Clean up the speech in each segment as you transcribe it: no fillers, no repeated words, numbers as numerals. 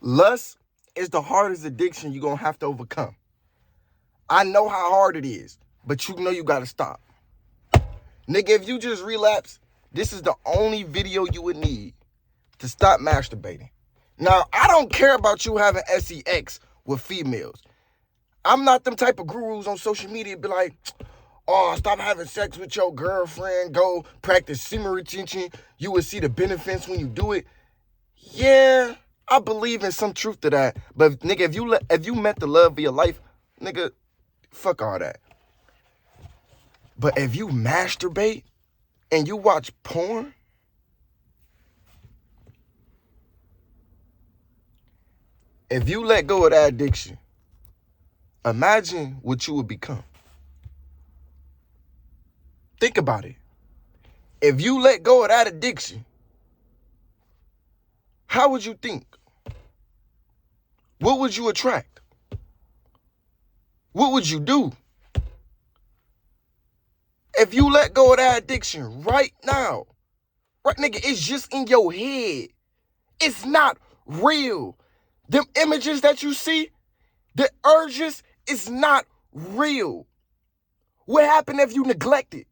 Lust is the hardest addiction you're going to have to overcome. I know how hard it is, but you know you got to stop. Nigga, if you just relapse, this is the only video you would need to stop masturbating. Now, I don't care about you having sex with females. I'm not them type of gurus on social media be like, oh, stop having sex with your girlfriend, go practice semen retention, you will see the benefits when you do it. Yeah, I believe in some truth to that. But nigga, if you met the love of your life, nigga, fuck all that. But if you masturbate and you watch porn, if you let go of that addiction, imagine what you would become. Think about it. If you let go of that addiction, how would you think? What would you attract? What would you do? If you let go of that addiction right now, right, nigga, it's just in your head. It's not real. Them images that you see, the urges, is not real. What happened if you neglect it?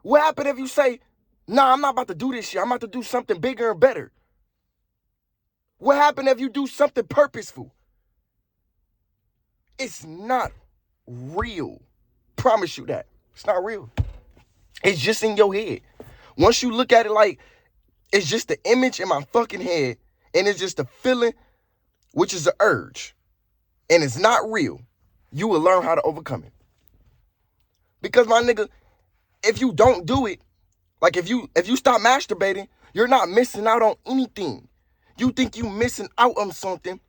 What happened if you say, nah, I'm not about to do this shit. I'm about to do something bigger and better? What happened if you do something purposeful? It's not real. Promise you that. It's not real. It's just in your head. Once you look at it like it's just the image in my fucking head and it's just a feeling, which is an urge, and it's not real, you will learn how to overcome it. Because my nigga, if you don't do it, like if you stop masturbating, you're not missing out on anything. You think you missing out on something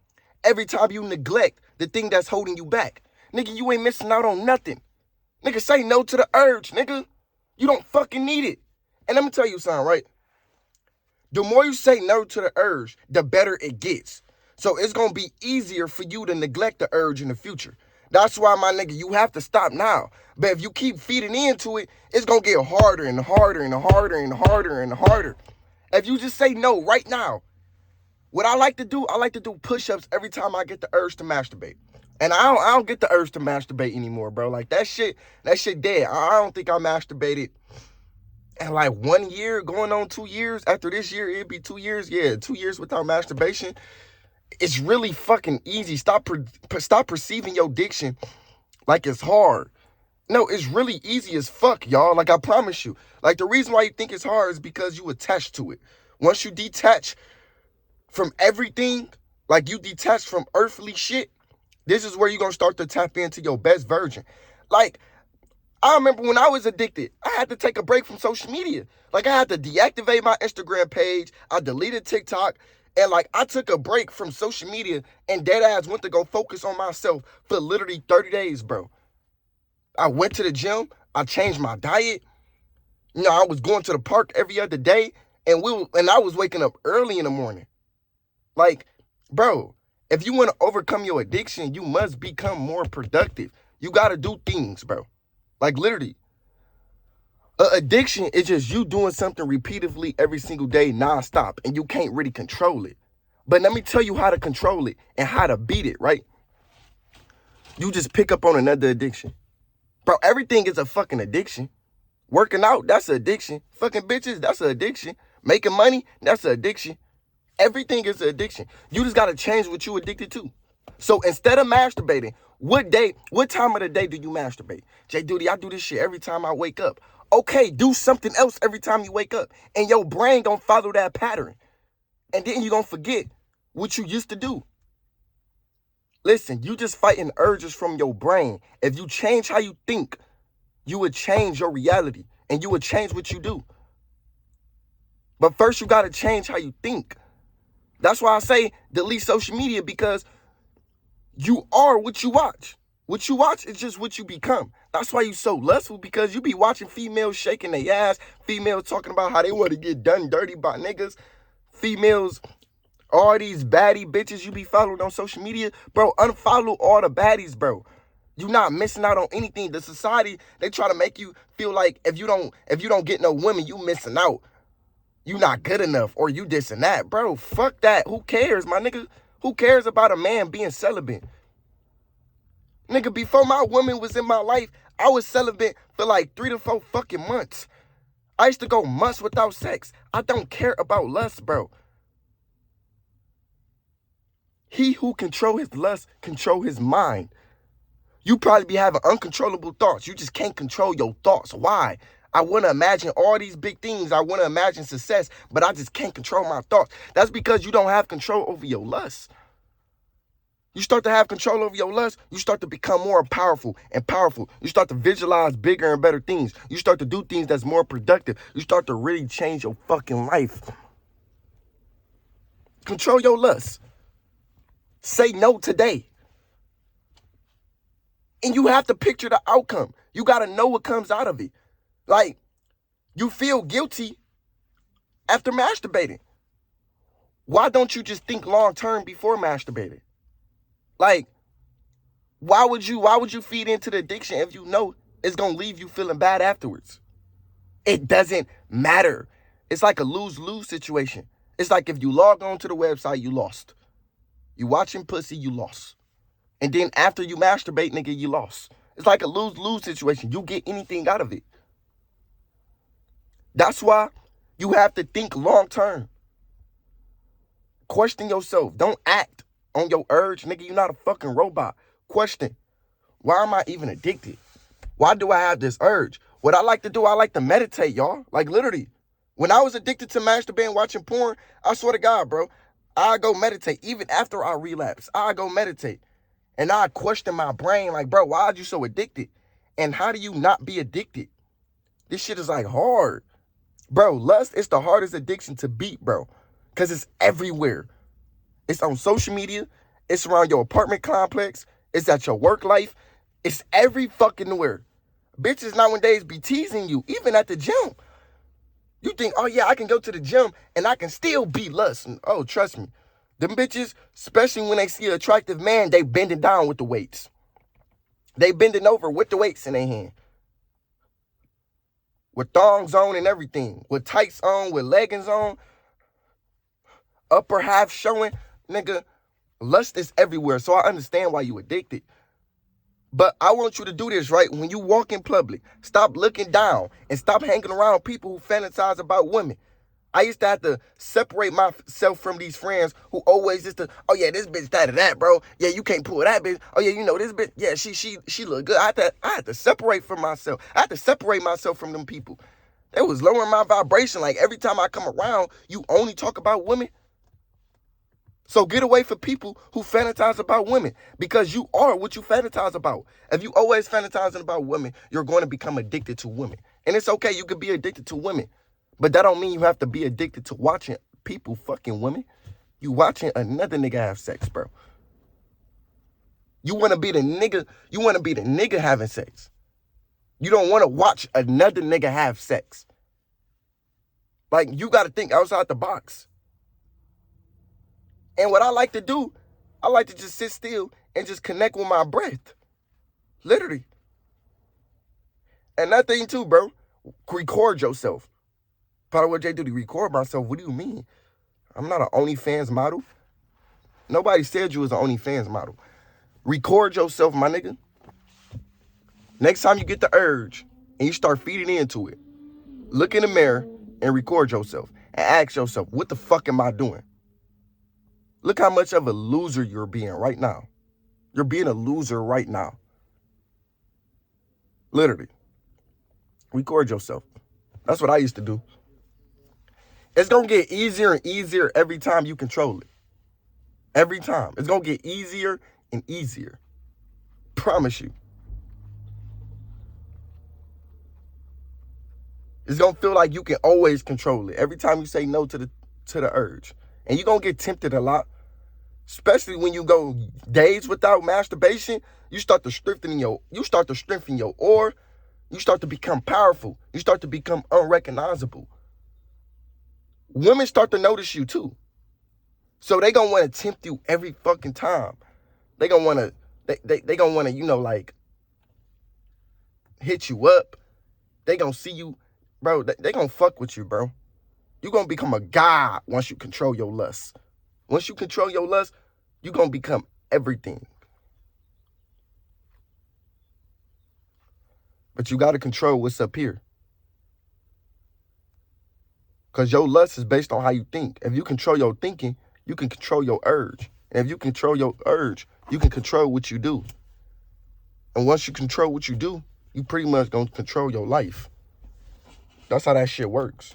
every time you neglect the thing that's holding you back. Nigga, you ain't missing out on nothing. Nigga, say no to the urge, nigga. You don't fucking need it. And let me tell you something, right? The more you say no to the urge, the better it gets. So it's going to be easier for you to neglect the urge in the future. That's why, my nigga, you have to stop now. But if you keep feeding into it, it's going to get harder and harder and harder and harder and harder. If you just say no right now, what I like to do push-ups every time I get the urge to masturbate. And I don't get the urge to masturbate anymore, bro. Like, that shit dead. I don't think I masturbated in like 1 year, going on 2 years. After this year, it'd be 2 years. Yeah, 2 years without masturbation. It's really fucking easy. Stop perceiving your addiction like it's hard. No, it's really easy as fuck, y'all. Like, I promise you. Like, the reason why you think it's hard is because you attach to it. Once you detach from everything, like you detach from earthly shit, this is where you're going to start to tap into your best version. Like, I remember when I was addicted, I had to take a break from social media. Like, I had to deactivate my Instagram page. I deleted TikTok. And, like, I took a break from social media and deadass went to go focus on myself for literally 30 days, bro. I went to the gym. I changed my diet. You know, I was going to the park every other day. And I was waking up early in the morning. Like, bro, if you want to overcome your addiction, you must become more productive. You got to do things, bro. Like, literally. Addiction is just you doing something repeatedly every single day, nonstop, and you can't really control it. But let me tell you how to control it and how to beat it, right? You just pick up on another addiction. Bro, everything is a fucking addiction. Working out, that's an addiction. Fucking bitches, that's an addiction. Making money, that's an addiction. Everything is an addiction. You just got to change what you addicted to. So instead of masturbating, what time of the day do you masturbate? Jayyduty, I do this shit every time I wake up. Okay, do something else every time you wake up. And your brain gonna follow that pattern. And then you gonna forget what you used to do. Listen, you just fighting urges from your brain. If you change how you think, you would change your reality. And you would change what you do. But first you gotta change how you think. That's why I say delete social media, because you are what you watch. What you watch is just what you become. That's why you so lustful, because you be watching females shaking their ass, females talking about how they want to get done dirty by niggas, females, all these baddie bitches you be following on social media. Bro, unfollow all the baddies, bro. You not missing out on anything. The society, they try to make you feel like if you don't get no women, you missing out. You not good enough, or you this and that. Bro, fuck that. Who cares, my nigga? Who cares about a man being celibate? Nigga, before my woman was in my life, I was celibate for like 3 to 4 fucking months. I used to go months without sex. I don't care about lust, bro. He who control his lust, control his mind. You probably be having uncontrollable thoughts. You just can't control your thoughts. Why? I want to imagine all these big things. I want to imagine success, but I just can't control my thoughts. That's because you don't have control over your lust. You start to have control over your lust, you start to become more powerful and powerful. You start to visualize bigger and better things. You start to do things that's more productive. You start to really change your fucking life. Control your lust. Say no today. And you have to picture the outcome. You got to know what comes out of it. Like, you feel guilty after masturbating. Why don't you just think long term before masturbating? Like, why would you feed into the addiction if you know it's going to leave you feeling bad afterwards? It doesn't matter. It's like a lose-lose situation. It's like if you log on to the website, you lost. You watching pussy, you lost. And then after you masturbate, nigga, you lost. It's like a lose-lose situation. You get anything out of it. That's why you have to think long-term. Question yourself. Don't act on your urge. Nigga, you're not a fucking robot. Question. Why am I even addicted? Why do I have this urge? What I like to do, I like to meditate, y'all. Like, literally. When I was addicted to masturbating, watching porn, I swear to God, bro, I go meditate. Even after I relapse, I go meditate. And I question my brain, like, bro, why are you so addicted? And how do you not be addicted? This shit is like hard. Bro, lust is the hardest addiction to beat, bro. Because it's everywhere. It's on social media. It's around your apartment complex. It's at your work life. It's every fucking where. Bitches nowadays be teasing you, even at the gym. You think, oh yeah, I can go to the gym and I can still beat lust. Oh, trust me. Them bitches, especially when they see an attractive man, they bending down with the weights. They bending over with the weights in their hand. With thongs on and everything. With tights on, with leggings on. Upper half showing. Nigga, lust is everywhere. So I understand why you addicted. But I want you to do this, right? When you walk in public, stop looking down and stop hanging around people who fantasize about women. I used to have to separate myself from these friends who always just, oh yeah, this bitch that, bro. Yeah, you can't pull that bitch. Oh yeah, you know this bitch. Yeah, she look good. I had to separate from myself. I had to separate myself from them people. They was lowering my vibration. Like every time I come around, you only talk about women. So get away from people who fantasize about women, because you are what you fantasize about. If you always fantasizing about women, you're going to become addicted to women. And it's okay, you could be addicted to women. But that don't mean you have to be addicted to watching people fucking women. You watching another nigga have sex, bro. You want to be the nigga having sex. You don't want to watch another nigga have sex. Like, you got to think outside the box. And what I like to do, I like to just sit still and just connect with my breath. Literally. And that thing too, bro, record yourself. Part of what Jayyduty, record myself. What do you mean? I'm not an OnlyFans model. Nobody said you was an OnlyFans model. Record yourself, my nigga. Next time you get the urge and you start feeding into it, look in the mirror and record yourself and ask yourself, what the fuck am I doing? Look how much of a loser you're being right now. You're being a loser right now. Literally. Record yourself. That's what I used to do. It's going to get easier and easier every time you control it. Every time. It's going to get easier and easier. Promise you. It's going to feel like you can always control it. Every time you say no to the urge. And you're going to get tempted a lot. Especially when you go days without masturbation, you start to strengthen your aura. You start to become powerful. You start to become unrecognizable. Women start to notice you too. So they gonna want to tempt you every fucking time. They gonna want to, you know, like, hit you up. They gonna see you, bro. They gonna fuck with you, bro. You're going to become a god once you control your lust. Once you control your lust, you're going to become everything. But you got to control what's up here. Because your lust is based on how you think. If you control your thinking, you can control your urge. And if you control your urge, you can control what you do. And once you control what you do, you pretty much going to control your life. That's how that shit works.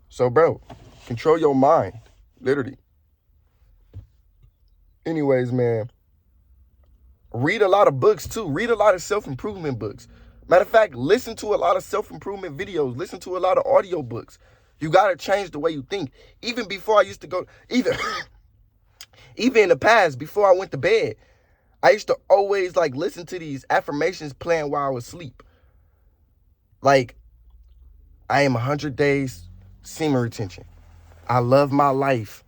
So, bro, control your mind. Literally. Anyways, man. Read a lot of books, too. Read a lot of self-improvement books. Matter of fact, listen to a lot of self-improvement videos. Listen to a lot of audio books. You got to change the way you think. Even before I used to go, even in the past, before I went to bed, I used to always like listen to these affirmations playing while I was asleep. Like, I am 100 days semen retention. I love my life.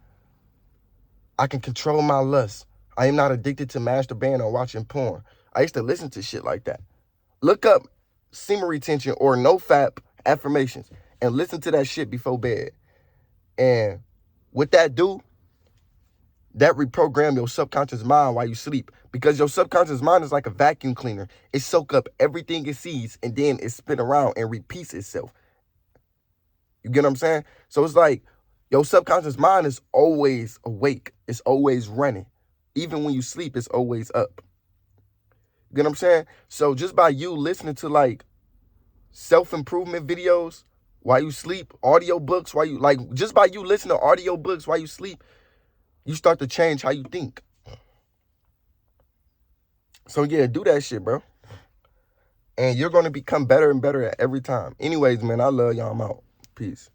I can control my lust. I am not addicted to masturbating or watching porn. I used to listen to shit like that. Look up semen retention or no-fap affirmations and listen to that shit before bed. And what that do, that reprogram your subconscious mind while you sleep. Because your subconscious mind is like a vacuum cleaner. It soaks up everything it sees and then it spin around and repeats itself. You get what I'm saying? So it's like your subconscious mind is always awake. It's always running. Even when you sleep, it's always up. You get what I'm saying? So just by you listening to like self-improvement videos while you sleep, audio books while you just by you listening to audio books while you sleep, you start to change how you think. So yeah, do that shit, bro. And you're going to become better and better at every time. Anyways, man, I love y'all. I'm out. Peace.